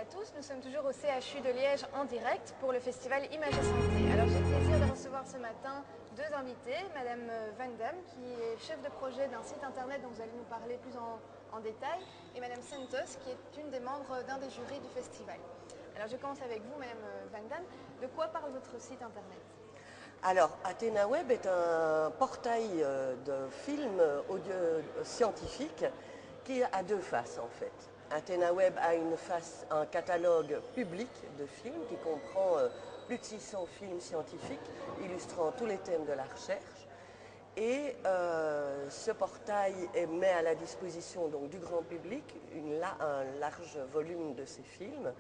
tous, nous sommes toujours au CHU de Liège en direct pour le festival Images et Santé. Alors j'ai le plaisir de recevoir ce matin deux invités, Madame Van Damme qui est chef de projet d'un site internet dont vous allez nous parler plus en détail, et Madame Santos qui est une des membres d'un des jurys du festival. Alors je commence avec vous Madame Van Damme, de quoi parle votre site internet? Alors, AthenaWeb est un portail de films audio scientifiques qui a deux faces en fait. AthenaWeb a une face, un catalogue public de films qui comprend plus de 600 films scientifiques illustrant tous les thèmes de la recherche. Et ce portail met à la disposition donc, du grand public un large volume de ces films,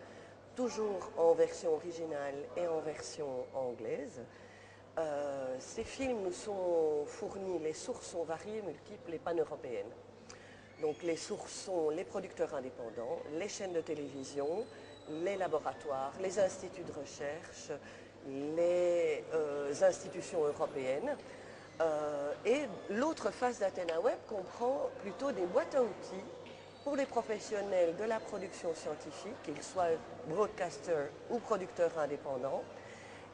toujours en version originale et en version anglaise. Ces films nous sont fournis, les sources sont variées, multiples et pan-européennes. Donc les sources sont les producteurs indépendants, les chaînes de télévision, les laboratoires, les instituts de recherche, les institutions européennes. Et l'autre face d'AthenaWeb comprend plutôt des boîtes à outils pour les professionnels de la production scientifique, qu'ils soient broadcasters ou producteurs indépendants.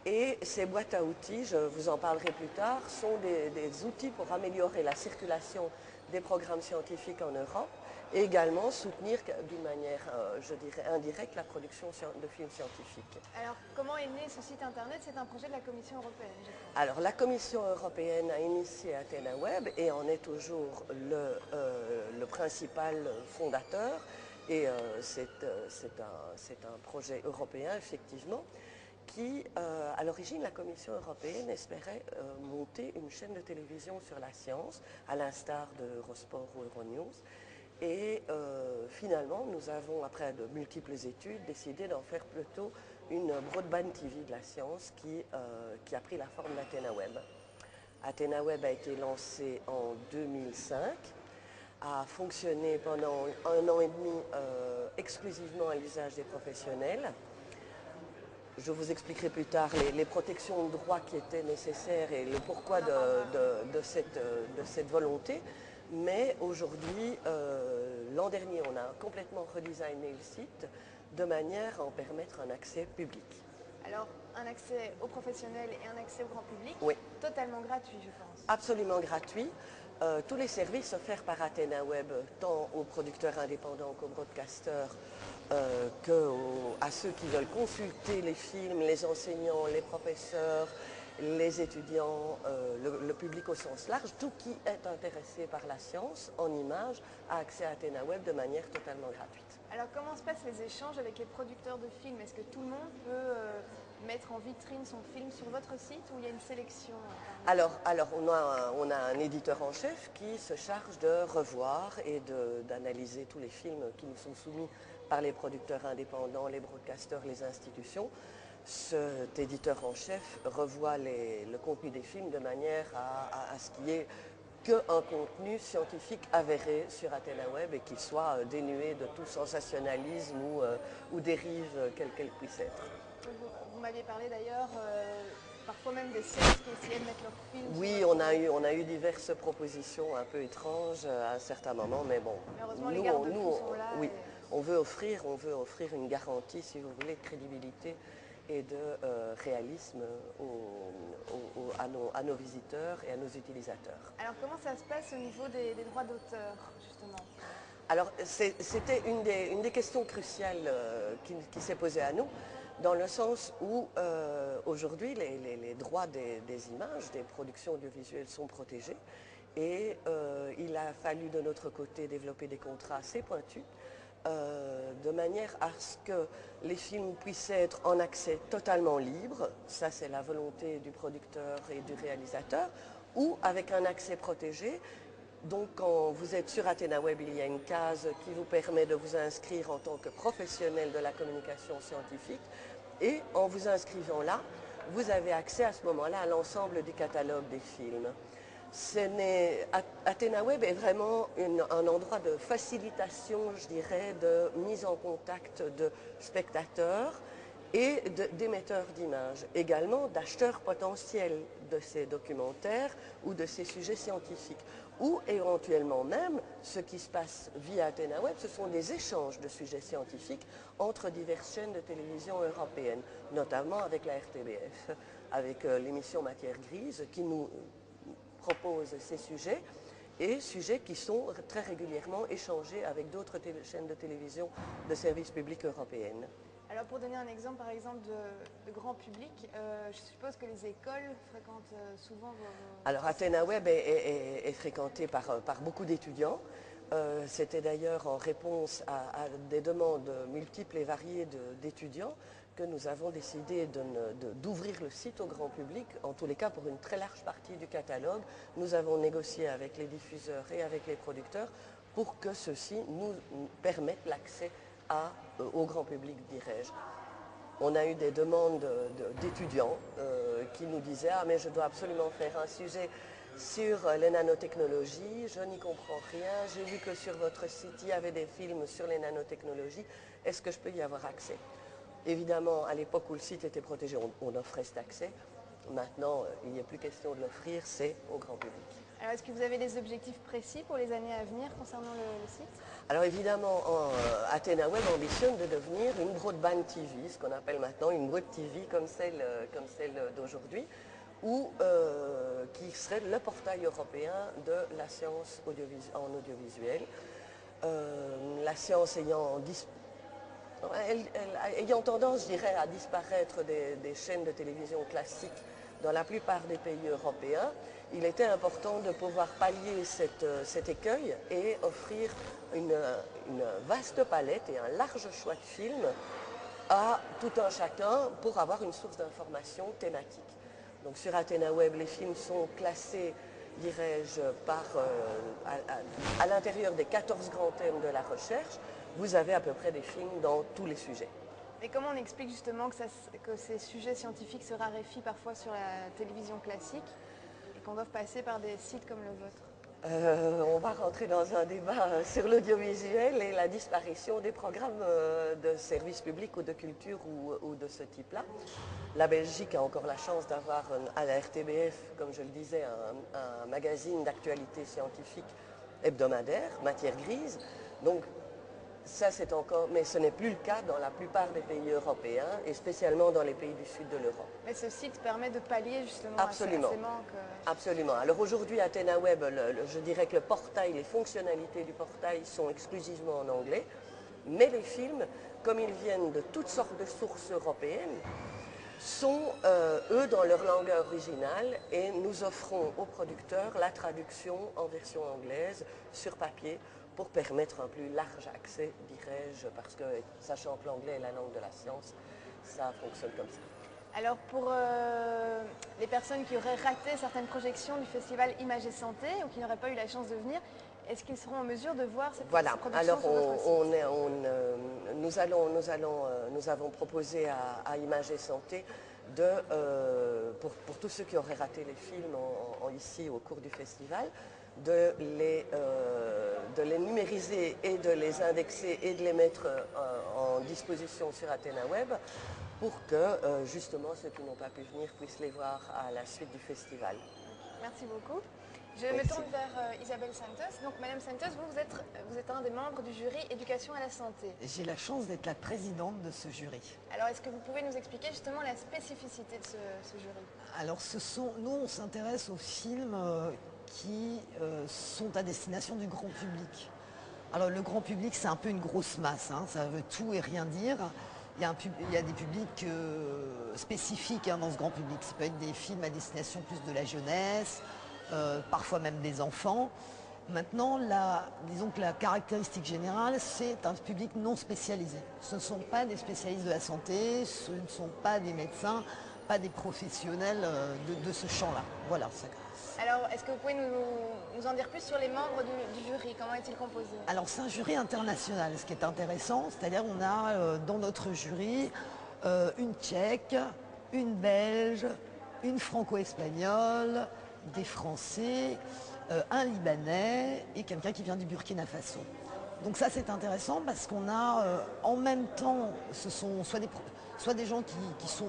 Et ces boîtes à outils, je vous en parlerai plus tard, sont des outils pour améliorer la circulation des programmes scientifiques en Europe et également soutenir d'une manière, je dirais, indirecte la production de films scientifiques. Alors comment est né ce site internet? C'est un projet de la Commission européenne, je crois. Alors la Commission européenne a initié AthenaWeb et en est toujours le principal fondateur. Et c'est un projet européen, effectivement, qui, à l'origine, la Commission européenne espérait monter une chaîne de télévision sur la science, à l'instar de Eurosport ou Euronews. Et finalement, nous avons, après de multiples études, décidé d'en faire plutôt une broadband TV de la science qui a pris la forme d'AthenaWeb. AthenaWeb a été lancé en 2005, a fonctionné pendant 1 an et demi exclusivement à l'usage des professionnels. Je vous expliquerai plus tard les protections de droit qui étaient nécessaires et le pourquoi de cette volonté. Mais aujourd'hui, l'an dernier, on a complètement redesigné le site de manière à en permettre un accès public. Alors, un accès aux professionnels et un accès au grand public, oui. Totalement gratuit, je pense. Absolument gratuit. Tous les services offerts par AthenaWeb, tant aux producteurs indépendants qu'aux broadcasters, qu'à ceux qui veulent consulter les films, les enseignants, les professeurs, les étudiants, le public au sens large, tout qui est intéressé par la science en images a accès à AthenaWeb de manière totalement gratuite. Alors comment se passent les échanges avec les producteurs de films? Est-ce que tout le monde peut mettre en vitrine son film sur votre site ou il y a une sélection? Alors on a un éditeur en chef qui se charge de revoir et d'analyser tous les films qui nous sont soumis par les producteurs indépendants, les broadcasters, les institutions. Cet éditeur en chef revoit le contenu des films de manière à ce qu'il y ait qu'un contenu scientifique avéré sur AthenaWeb et qu'il soit dénué de tout sensationnalisme ou dérive quelle qu'elle puisse être. Vous m'aviez parlé d'ailleurs parfois même des sites qui essayaient de mettre leurs films. Oui, on a eu diverses propositions un peu étranges à un certain moment, mais bon. Mais heureusement, les garde-fous sont là. Oui, on veut offrir une garantie, si vous voulez, de crédibilité et de réalisme à nos visiteurs et à nos utilisateurs. Alors comment ça se passe au niveau des droits d'auteur, justement? Alors c'était une des questions cruciales qui s'est posée à nous, dans le sens où aujourd'hui les droits des images, des productions audiovisuelles sont protégés et il a fallu de notre côté développer des contrats assez pointus de manière à ce que les films puissent être en accès totalement libre, ça c'est la volonté du producteur et du réalisateur, ou avec un accès protégé. Donc quand vous êtes sur AthenaWeb, il y a une case qui vous permet de vous inscrire en tant que professionnel de la communication scientifique et en vous inscrivant là, vous avez accès à ce moment-là à l'ensemble du catalogue des films. AthenaWeb est vraiment un endroit de facilitation, je dirais, de mise en contact de spectateurs et d'émetteurs d'images, également d'acheteurs potentiels de ces documentaires ou de ces sujets scientifiques. Ou éventuellement même, ce qui se passe via AthenaWeb, ce sont des échanges de sujets scientifiques entre diverses chaînes de télévision européennes, notamment avec la RTBF, avec l'émission Matière Grise qui nous propose ces sujets et sujets qui sont très régulièrement échangés avec d'autres chaînes de télévision de services publics européennes. Alors pour donner un exemple, par exemple, de grand public, je suppose que les écoles fréquentent souvent vos... Alors AthenaWeb est fréquenté par beaucoup d'étudiants. C'était d'ailleurs en réponse à des demandes multiples et variées d'étudiants que nous avons décidé d'ouvrir le site au grand public, en tous les cas pour une très large partie du catalogue. Nous avons négocié avec les diffuseurs et avec les producteurs pour que ceux-ci nous permettent l'accès au grand public, dirais-je. On a eu des demandes d'étudiants qui nous disaient « Ah, mais je dois absolument faire un sujet sur les nanotechnologies, je n'y comprends rien, j'ai vu que sur votre site il y avait des films sur les nanotechnologies, est-ce que je peux y avoir accès ?» Évidemment, à l'époque où le site était protégé, on offrait cet accès. Maintenant, il n'y a plus question de l'offrir, c'est au grand public. Alors, est-ce que vous avez des objectifs précis pour les années à venir concernant le site? Alors évidemment, AthenaWeb ambitionne de devenir une broadband TV, ce qu'on appelle maintenant une web TV comme celle d'aujourd'hui, qui serait le portail européen de la science en audiovisuel. La science ayant tendance, je dirais, à disparaître des chaînes de télévision classiques dans la plupart des pays européens, il était important de pouvoir pallier cet écueil et offrir une vaste palette et un large choix de films à tout un chacun pour avoir une source d'information thématique. Donc sur AthenaWeb, les films sont classés, dirais-je, à l'intérieur des 14 grands thèmes de la recherche. Vous avez à peu près des films dans tous les sujets. Et comment on explique justement que ces sujets scientifiques se raréfient parfois sur la télévision classique et qu'on doit passer par des sites comme le vôtre? On va rentrer dans un débat sur l'audiovisuel et la disparition des programmes de services publics ou de culture ou de ce type-là. La Belgique a encore la chance d'avoir à la RTBF, comme je le disais, un magazine d'actualité scientifique hebdomadaire, Matière Grise. Donc, ça, c'est encore, mais ce n'est plus le cas dans la plupart des pays européens et spécialement dans les pays du sud de l'Europe. Mais ce site permet de pallier justement Absolument. à ces manques. Absolument. Alors aujourd'hui, AthenaWeb, je dirais que le portail, les fonctionnalités du portail sont exclusivement en anglais, mais les films, comme ils viennent de toutes sortes de sources européennes, sont, eux, dans leur langue originale et nous offrons aux producteurs la traduction en version anglaise sur papier pour permettre un plus large accès, dirais-je, parce que sachant que l'anglais est la langue de la science, ça fonctionne comme ça. Alors pour les personnes qui auraient raté certaines projections du festival Images et Santé ou qui n'auraient pas eu la chance de venir, est-ce qu'ils seront en mesure de voir cette production alors sur votre site? nous avons proposé à Images et Santé pour tous ceux qui auraient raté les films ici au cours du festival, de les numériser et de les indexer et de les mettre en disposition sur AthenaWeb pour que justement ceux qui n'ont pas pu venir puissent les voir à la suite du festival. Merci beaucoup. Je me tourne vers Isabelle Santos. Donc Madame Santos, vous êtes un des membres du jury Éducation à la santé. J'ai la chance d'être la présidente de ce jury. Alors est-ce que vous pouvez nous expliquer justement la spécificité de ce jury? Alors nous on s'intéresse aux films qui sont à destination du grand public. Alors le grand public c'est un peu une grosse masse, hein, ça veut tout et rien dire. Il y a des publics spécifiques dans ce grand public. Ça peut être des films à destination plus de la jeunesse, parfois même des enfants. Maintenant, disons que la caractéristique générale, c'est un public non spécialisé. Ce ne sont pas des spécialistes de la santé, ce ne sont pas des médecins, pas des professionnels de ce champ-là. Voilà. Alors, est-ce que vous pouvez nous en dire plus sur les membres du jury? Comment est-il composé? Alors, c'est un jury international, ce qui est intéressant. C'est-à-dire on a dans notre jury une Tchèque, une Belge, une Franco-Espagnole, des Français, un Libanais et quelqu'un qui vient du Burkina Faso. Donc ça c'est intéressant parce qu'on a en même temps, ce sont soit des gens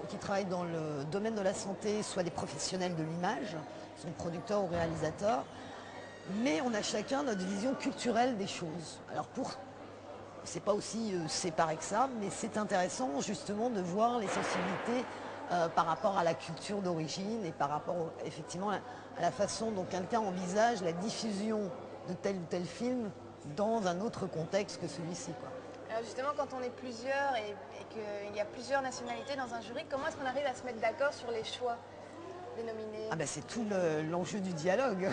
qui travaillent dans le domaine de la santé, soit des professionnels de l'image, sont producteurs ou réalisateurs, mais on a chacun notre vision culturelle des choses. Alors c'est pas aussi séparé que ça, mais c'est intéressant justement de voir les sensibilités par rapport à la culture d'origine et par rapport effectivement à la façon dont quelqu'un envisage la diffusion de tel ou tel film dans un autre contexte que celui-ci, quoi. Alors justement, quand on est plusieurs et qu'il y a plusieurs nationalités dans un jury, comment est-ce qu'on arrive à se mettre d'accord sur les choix des nominés? Ah ben c'est tout l'enjeu du dialogue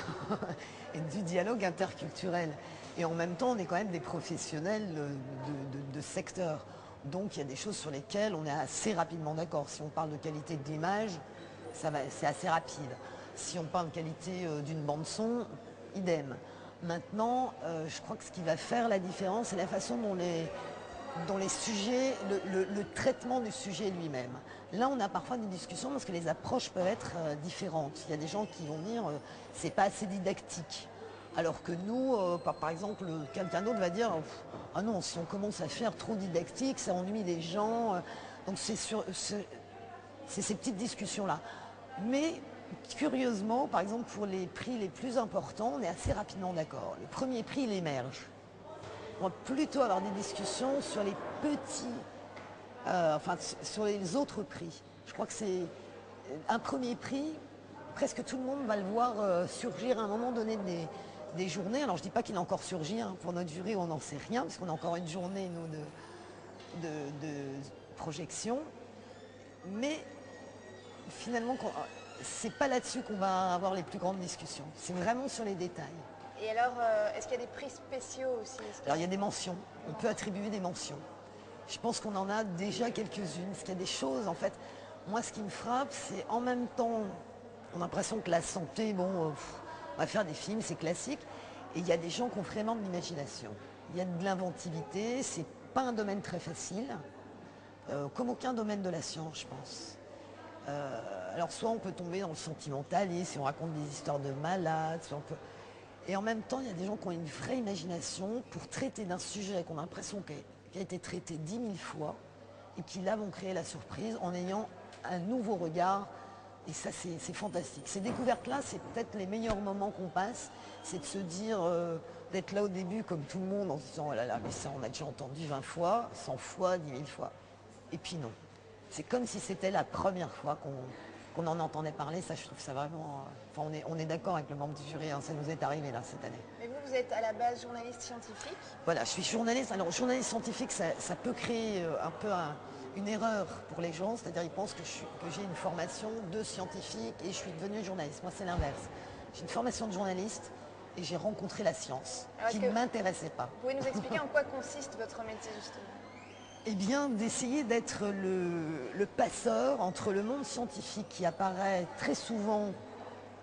et du dialogue interculturel. Et en même temps, on est quand même des professionnels de secteur. Donc il y a des choses sur lesquelles on est assez rapidement d'accord. Si on parle de qualité de l'image, c'est assez rapide. Si on parle de qualité d'une bande son, idem. Maintenant, je crois que ce qui va faire la différence, c'est la façon dont les sujets, le traitement du sujet lui-même. Là, on a parfois des discussions parce que les approches peuvent être différentes. Il y a des gens qui vont dire c'est pas assez didactique. Alors que nous, par exemple, quelqu'un d'autre va dire ah non, si on commence à faire trop didactique, ça ennuie les gens. Donc c'est ces petites discussions-là. Mais curieusement, par exemple, pour les prix les plus importants, on est assez rapidement d'accord. Le premier prix, il émerge. On va plutôt avoir des discussions sur les petits, sur les autres prix. Je crois que c'est un premier prix, presque tout le monde va le voir surgir à un moment donné des journées. Alors je ne dis pas qu'il a encore surgi, hein, pour notre jury on n'en sait rien, parce qu'on a encore une journée nous, de projection. Mais finalement, c'est pas là-dessus qu'on va avoir les plus grandes discussions. C'est vraiment sur les détails. Et alors, est-ce qu'il y a des prix spéciaux aussi? Alors il y a des mentions, on peut attribuer des mentions. Je pense qu'on en a déjà quelques-unes, parce qu'il y a des choses, en fait, moi ce qui me frappe, c'est en même temps, on a l'impression que la santé, bon, on va faire des films, c'est classique, et il y a des gens qui ont vraiment de l'imagination. Il y a de l'inventivité, c'est pas un domaine très facile, comme aucun domaine de la science, je pense. Alors soit on peut tomber dans le sentimentalisme, si on raconte des histoires de malades, soit on peut... Et en même temps, il y a des gens qui ont une vraie imagination pour traiter d'un sujet qu'on a l'impression qui a été traité 10 000 fois et qui là vont créer la surprise en ayant un nouveau regard. Et ça, c'est fantastique. Ces découvertes-là, c'est peut-être les meilleurs moments qu'on passe. C'est de se dire, d'être là au début comme tout le monde en se disant, oh là là, mais ça on a déjà entendu 20 fois, 100 fois, 10 000 fois. Et puis non. C'est comme si c'était la première fois qu'on en entendait parler. Ça, je trouve ça vraiment... Enfin, on est d'accord avec le membre du jury, hein, ça nous est arrivé là cette année. Mais vous êtes à la base journaliste scientifique? Voilà, je suis journaliste. Alors, journaliste scientifique, ça peut créer un peu une erreur pour les gens. C'est-à-dire, ils pensent que j'ai une formation de scientifique et je suis devenue journaliste. Moi, c'est l'inverse. J'ai une formation de journaliste et j'ai rencontré la science, qui ne m'intéressait pas. Vous pouvez nous expliquer en quoi consiste votre métier, justement? Eh bien, d'essayer d'être le passeur entre le monde scientifique qui apparaît très souvent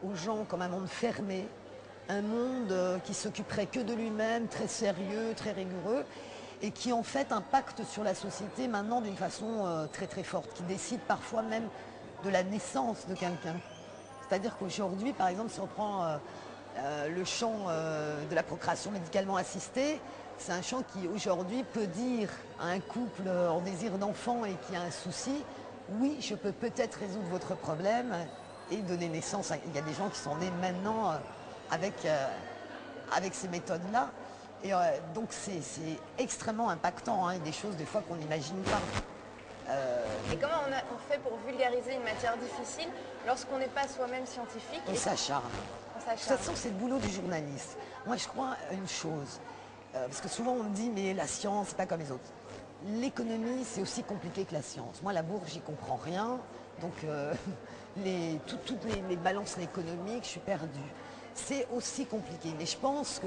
aux gens comme un monde fermé, un monde qui s'occuperait que de lui-même, très sérieux, très rigoureux, et qui en fait impacte sur la société maintenant d'une façon très très forte, qui décide parfois même de la naissance de quelqu'un. C'est-à-dire qu'aujourd'hui, par exemple, si on prend le champ de la procréation médicalement assistée, c'est un champ qui aujourd'hui peut dire à un couple en désir d'enfant et qui a un souci, oui, je peux peut-être résoudre votre problème et donner naissance. Il y a des gens qui sont nés maintenant avec ces méthodes-là. Et donc c'est extrêmement impactant, hein, et des choses des fois qu'on n'imagine pas. Et comment on fait pour vulgariser une matière difficile lorsqu'on n'est pas soi-même scientifique? On s'acharne. De toute façon, c'est le boulot du journaliste. Moi, je crois à une chose. Parce que souvent on me dit mais la science c'est pas comme les autres. L'économie c'est aussi compliqué que la science. Moi la bourse j'y comprends rien, donc toutes les balances économiques je suis perdue. C'est aussi compliqué, mais je pense que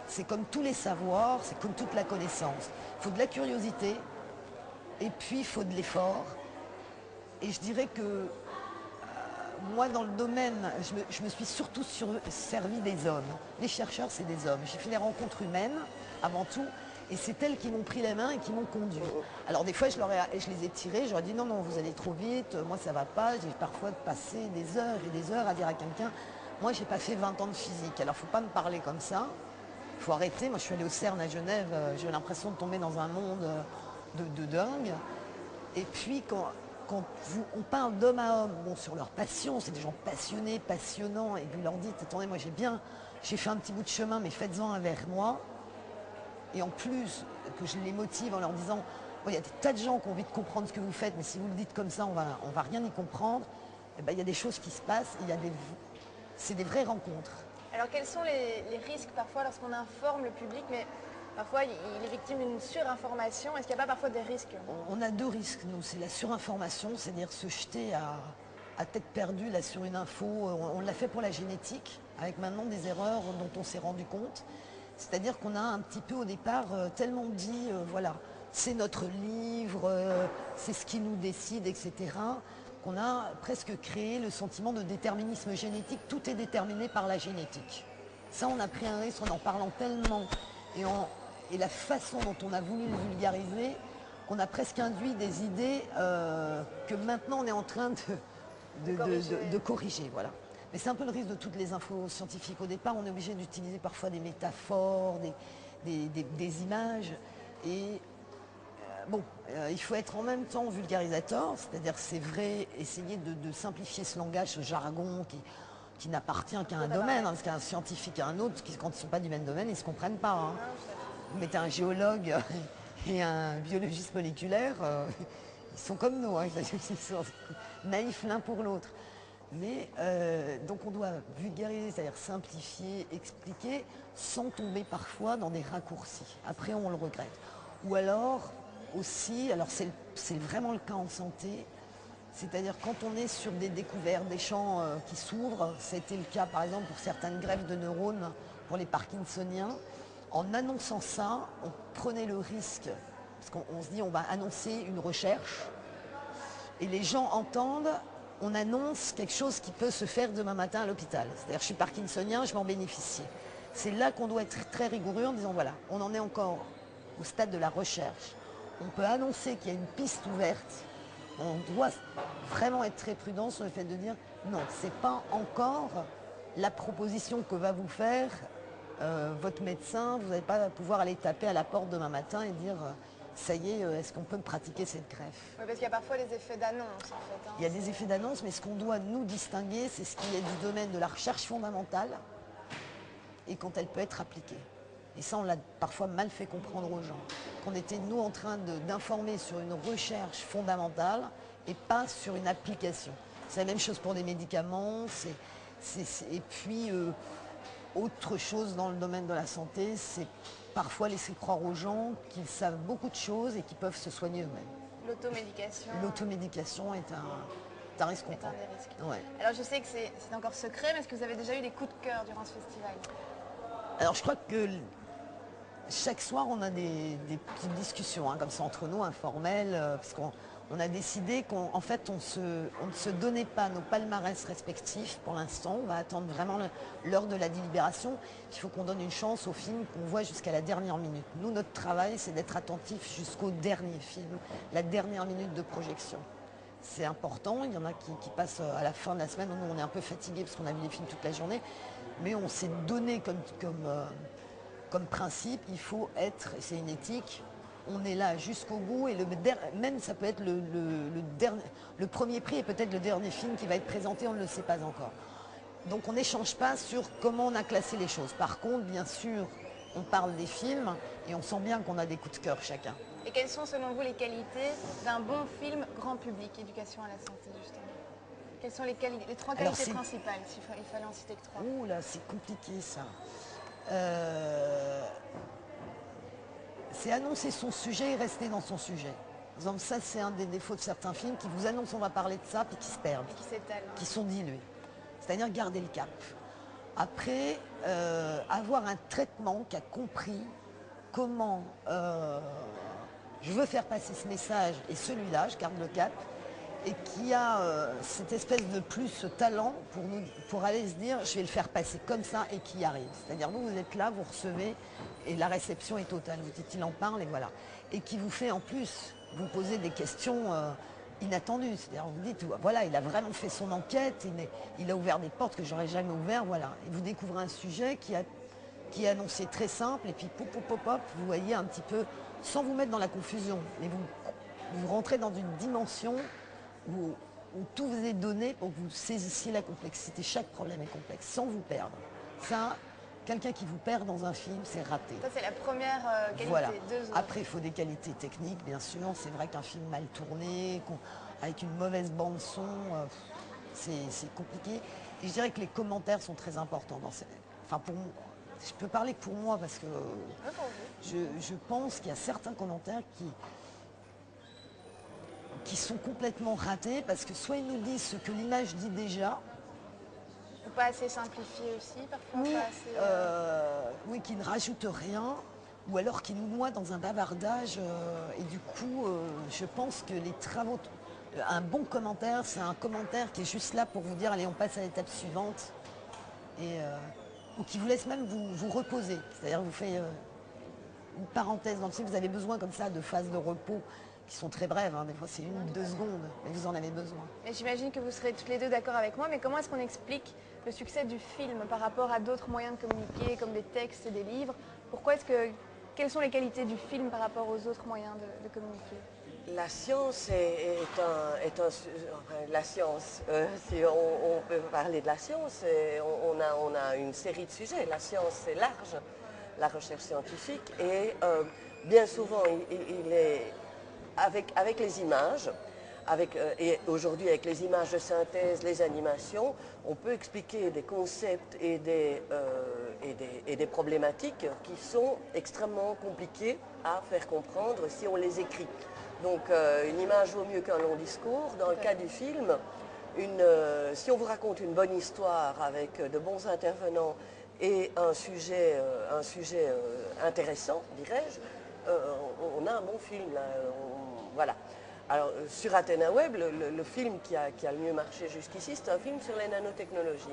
c'est comme tous les savoirs, c'est comme toute la connaissance. Il faut de la curiosité et puis il faut de l'effort. Et je dirais que moi, dans le domaine, je me suis surtout servi des hommes. Les chercheurs, c'est des hommes. J'ai fait des rencontres humaines, avant tout, et c'est elles qui m'ont pris la main et qui m'ont conduit. Alors des fois, je les ai tirés, je leur ai dit non, non, vous allez trop vite, moi ça va pas. J'ai parfois passé des heures et des heures à dire à quelqu'un, moi j'ai pas fait 20 ans de physique, alors faut pas me parler comme ça. Il faut arrêter. Moi, je suis allée au CERN à Genève, j'ai l'impression de tomber dans un monde de dingue. Et puis, on parle d'homme à homme, bon, sur leur passion, c'est des gens passionnés, passionnants, et vous leur dites, attendez, moi j'ai fait un petit bout de chemin, mais faites-en un vers moi. Et en plus, que je les motive en leur disant, bon, il y a des tas de gens qui ont envie de comprendre ce que vous faites, mais si vous le dites comme ça, on va rien y comprendre. Et ben, il y a des choses qui se passent, c'est des vraies rencontres. Alors quels sont les risques parfois lorsqu'on informe le public, mais parfois il est victime d'une surinformation? Est-ce qu'il n'y a pas parfois des risques? On a deux risques, nous. C'est la surinformation, c'est-à-dire se jeter à tête perdue là, sur une info. On l'a fait pour la génétique, avec maintenant des erreurs dont on s'est rendu compte. C'est-à-dire qu'on a un petit peu au départ tellement dit, voilà, c'est notre livre, c'est ce qui nous décide, etc., qu'on a presque créé le sentiment de déterminisme génétique. Tout est déterminé par la génétique. Ça, on a pris un risque en parlant tellement et la façon dont on a voulu le vulgariser, qu'on a presque induit des idées que maintenant on est en train de corriger. Voilà. Mais c'est un peu le risque de toutes les infos scientifiques. Au départ, on est obligé d'utiliser parfois des métaphores, des images. Et il faut être en même temps vulgarisateur, c'est-à-dire c'est vrai, essayer de simplifier ce langage, ce jargon qui n'appartient qu'à un domaine, parce qu'un scientifique et un autre, quand ils ne sont pas du même domaine, ils ne se comprennent pas. Hein. Vous mettez un géologue et un biologiste moléculaire, ils sont comme nous, hein, ils sont naïfs l'un pour l'autre. Mais donc on doit vulgariser, c'est-à-dire simplifier, expliquer, sans tomber parfois dans des raccourcis. Après on le regrette. Ou alors aussi, alors c'est vraiment le cas en santé, c'est-à-dire quand on est sur des découvertes, des champs qui s'ouvrent, c'était le cas par exemple pour certaines greffes de neurones pour les parkinsoniens, en annonçant ça, on prenait le risque, parce qu'on se dit on va annoncer une recherche, et les gens entendent, on annonce quelque chose qui peut se faire demain matin à l'hôpital. C'est-à-dire je suis parkinsonien, je vais en bénéficier. C'est là qu'on doit être très rigoureux en disant voilà, on en est encore au stade de la recherche. On peut annoncer qu'il y a une piste ouverte. On doit vraiment être très prudent sur le fait de dire non, ce n'est pas encore la proposition que va vous faire votre médecin. Vous n'allez pas pouvoir aller taper à la porte demain matin et dire ça y est, est-ce qu'on peut me pratiquer cette greffe? Oui, parce qu'il y a parfois des effets d'annonce en fait. Hein, il y a des effets d'annonce, mais ce qu'on doit nous distinguer, c'est ce qui est du domaine de la recherche fondamentale et quand elle peut être appliquée. Et ça, on l'a parfois mal fait comprendre aux gens. Qu'on était, nous, en train d'informer sur une recherche fondamentale et pas sur une application. C'est la même chose pour les médicaments. Et puis, autre chose dans le domaine de la santé, c'est parfois laisser croire aux gens qu'ils savent beaucoup de choses et qu'ils peuvent se soigner eux-mêmes. L'automédication. L'automédication est un risque qu'on prend. Ouais. Alors, je sais que c'est encore secret, mais est-ce que vous avez déjà eu des coups de cœur durant ce festival? Alors, je crois que chaque soir, on a des petites discussions, hein, comme ça, entre nous, informelles, parce qu'on a décidé qu'en fait, on ne se donnait pas nos palmarès respectifs pour l'instant. On va attendre vraiment l'heure de la délibération. Il faut qu'on donne une chance aux films qu'on voit jusqu'à la dernière minute. Nous, notre travail, c'est d'être attentif jusqu'au dernier film, la dernière minute de projection. C'est important, il y en a qui passent à la fin de la semaine. Nous, on est un peu fatigués parce qu'on a vu les films toute la journée, mais on s'est donné comme principe, il faut être, c'est une éthique, on est là jusqu'au bout et même ça peut être le premier prix et peut-être le dernier film qui va être présenté, on ne le sait pas encore. Donc on n'échange pas sur comment on a classé les choses. Par contre, bien sûr, on parle des films et on sent bien qu'on a des coups de cœur chacun. Et quelles sont selon vous les qualités d'un bon film grand public, éducation à la santé justement? Quelles sont les trois qualités principales, s'il fallait en citer que trois? Ouh là, c'est compliqué ça. C'est annoncer son sujet et rester dans son sujet. Donc ça, c'est un des défauts de certains films qui vous annoncent on va parler de ça, puis qui se perdent. Et qui s'étalent. Qui sont dilués. C'est-à-dire garder le cap. Après, avoir un traitement qui a compris comment je veux faire passer ce message et celui-là, je garde le cap, et qui a cette espèce de plus ce talent pour aller se dire je vais le faire passer comme ça et qui y arrive. C'est-à-dire vous êtes là, vous recevez et la réception est totale. Vous dites il en parle et voilà. Et qui vous fait en plus vous poser des questions inattendues. C'est-à-dire vous dites voilà, il a vraiment fait son enquête, il a ouvert des portes que j'aurais jamais ouvertes, voilà. Et vous découvrez un sujet qui est annoncé très simple, et puis pop, pop, pop, pop, vous voyez un petit peu, sans vous mettre dans la confusion, mais vous rentrez dans une dimension où tout vous est donné pour que vous saisissiez la complexité. Chaque problème est complexe, sans vous perdre. Ça, quelqu'un qui vous perd dans un film, c'est raté. Ça, c'est la première qualité. Voilà. Deux autres. Après, il faut des qualités techniques, bien sûr. C'est vrai qu'un film mal tourné, avec une mauvaise bande-son, c'est compliqué. Et je dirais que les commentaires sont très importants. Enfin, je peux parler que pour moi, parce que je pense qu'il y a certains commentaires qui sont complètement ratés, parce que soit ils nous disent ce que l'image dit déjà, ou pas assez simplifié aussi, parfois. ou, Pas assez, oui, qui ne rajoutent rien, ou alors qui nous noient dans un bavardage. Et du coup, je pense que les travaux... Un bon commentaire, c'est un commentaire qui est juste là pour vous dire, allez, on passe à l'étape suivante. Ou qui vous laisse même vous reposer. C'est-à-dire vous fait une parenthèse dans le film. Vous avez besoin comme ça de phases de repos qui sont très brèves. Hein. Des fois, c'est 1 ou 2 secondes, mais vous en avez besoin. Et j'imagine que vous serez toutes les deux d'accord avec moi, mais comment est-ce qu'on explique le succès du film par rapport à d'autres moyens de communiquer, comme des textes et des livres? Quelles sont les qualités du film par rapport aux autres moyens de communiquer? La science la science, si on peut parler de la science, on a une série de sujets. La science, c'est large, la recherche scientifique, et bien souvent, il est avec les images, et aujourd'hui avec les images de synthèse, les animations, on peut expliquer des concepts et des problématiques qui sont extrêmement compliquées à faire comprendre si on les écrit. Donc une image vaut mieux qu'un long discours. Dans le cas du film, si on vous raconte une bonne histoire avec de bons intervenants et un sujet intéressant, dirais-je, on a un bon film. Là, voilà. Alors sur AthenaWeb, le film qui a le mieux marché jusqu'ici, c'est un film sur les nanotechnologies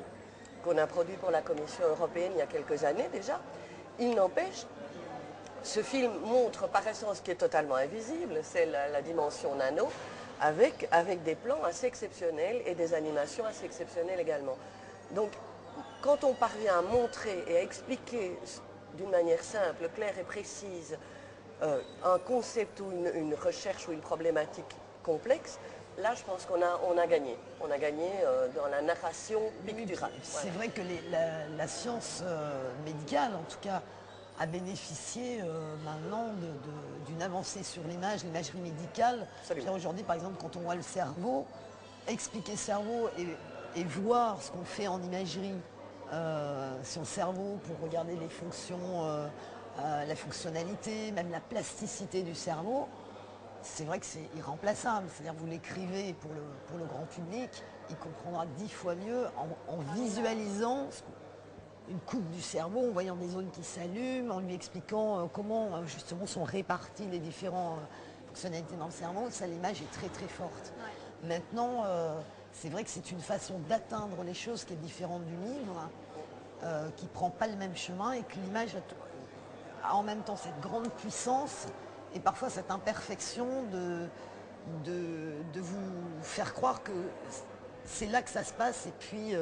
qu'on a produit pour la Commission européenne il y a quelques années déjà. Il n'empêche, ce film montre par essence ce qui est totalement invisible, c'est la dimension nano, avec des plans assez exceptionnels et des animations assez exceptionnelles également. Donc, quand on parvient à montrer et à expliquer d'une manière simple, claire et précise un concept ou une recherche ou une problématique complexe, là, je pense qu'on a gagné. On a gagné dans la narration picturale. Oui, c'est vrai que la science médicale, en tout cas, a bénéficié maintenant d'une avancée sur l'imagerie médicale. Aujourd'hui, par exemple, quand on voit le cerveau, expliquer le cerveau et voir ce qu'on fait en imagerie sur le cerveau pour regarder les fonctions, la fonctionnalité, même la plasticité du cerveau, c'est vrai que c'est irremplaçable. C'est-à-dire vous l'écrivez pour le grand public, il comprendra 10 fois mieux en visualisant une coupe du cerveau, en voyant des zones qui s'allument, en lui expliquant comment justement sont réparties les différentes fonctionnalités dans le cerveau. Ça, l'image est très très forte. Ouais. Maintenant, c'est vrai que c'est une façon d'atteindre les choses qui est différente du livre, qui ne prend pas le même chemin, et que l'image a en même temps cette grande puissance et parfois cette imperfection de vous faire croire que c'est là que ça se passe, et puis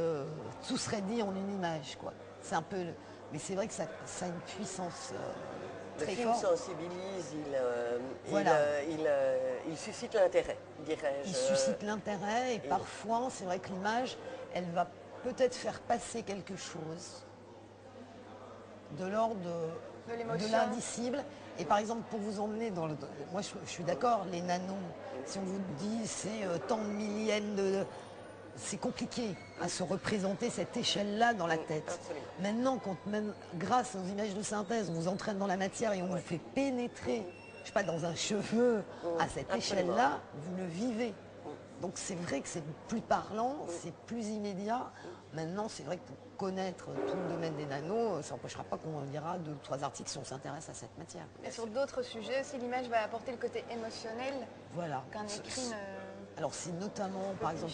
tout serait dit en une image, quoi. C'est un peu... Mais c'est vrai que ça a une puissance très forte. Le film sensibilise, il suscite l'intérêt, dirais-je. Il suscite l'intérêt, et parfois, c'est vrai que l'image, elle va peut-être faire passer quelque chose de l'ordre de l'indicible. Et par exemple, pour vous emmener dans le... Moi, je suis d'accord, les nanos, si on vous dit c'est tant de millièmes de... C'est compliqué à se représenter cette échelle-là dans la tête. Absolument. Maintenant, quand même, grâce aux images de synthèse, on vous entraîne dans la matière et on vous fait pénétrer, je sais pas, dans un cheveu, à cette échelle-là, vous le vivez. Donc c'est vrai que c'est plus parlant, c'est plus immédiat. Maintenant, c'est vrai que pour connaître tout le domaine des nanos, ça n'empêchera pas qu'on lira 2 ou 3 articles si on s'intéresse à cette matière. Et sur d'autres sujets, si l'image va apporter le côté émotionnel, voilà. qu'un écrit ne... Alors c'est notamment, par exemple,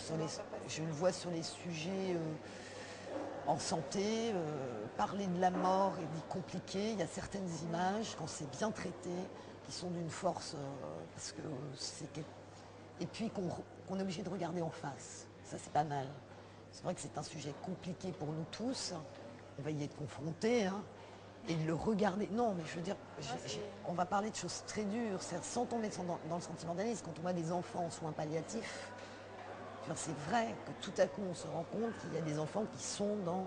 je le vois sur les sujets en santé, parler de la mort est dit compliqué. Il y a certaines images, quand c'est bien traité, qui sont d'une force, parce que c'est... Et puis qu'on est obligé de regarder en face. Ça, c'est pas mal. C'est vrai que c'est un sujet compliqué pour nous tous. On va y être confrontés, hein. et de le regarder. Non, mais je veux dire, c'est- on va parler de choses très dures, sans tomber dans le sentimentalisme. Quand on voit des enfants en soins palliatifs, c'est vrai que tout à coup on se rend compte qu'il y a des enfants qui sont dans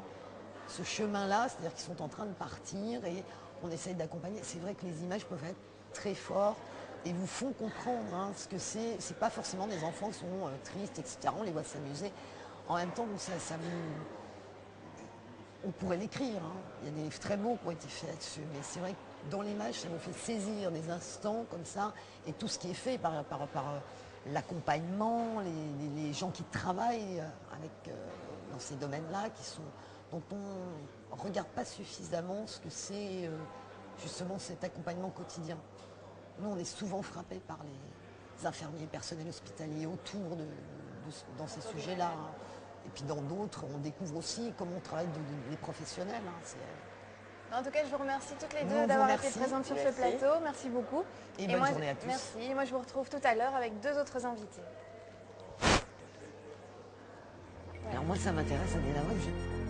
ce chemin-là, c'est-à-dire qu'ils sont en train de partir et on essaye d'accompagner. C'est vrai que les images peuvent être très fortes et vous font comprendre ce que c'est. C'est pas forcément des enfants qui sont tristes, etc. On les voit s'amuser. En même temps, on pourrait l'écrire. Il y a des livres très beaux qui ont été faits là-dessus. Mais c'est vrai que dans l'image, ça nous fait saisir des instants comme ça et tout ce qui est fait par l'accompagnement, les gens qui travaillent dans ces domaines-là, dont on ne regarde pas suffisamment ce que c'est justement cet accompagnement quotidien. Nous, on est souvent frappés par les infirmiers, personnels hospitaliers autour dans ces sujets-là. Et puis dans d'autres, on découvre aussi comment on travaille les professionnels. En tout cas, je vous remercie toutes les Nous, deux on vous d'avoir été remercie. présentes sur ce Merci. plateau. Merci beaucoup. Et bonne journée à tous. Merci. Et moi, je vous retrouve tout à l'heure avec 2 autres invités. Alors moi, ça m'intéresse, Adéna Webb.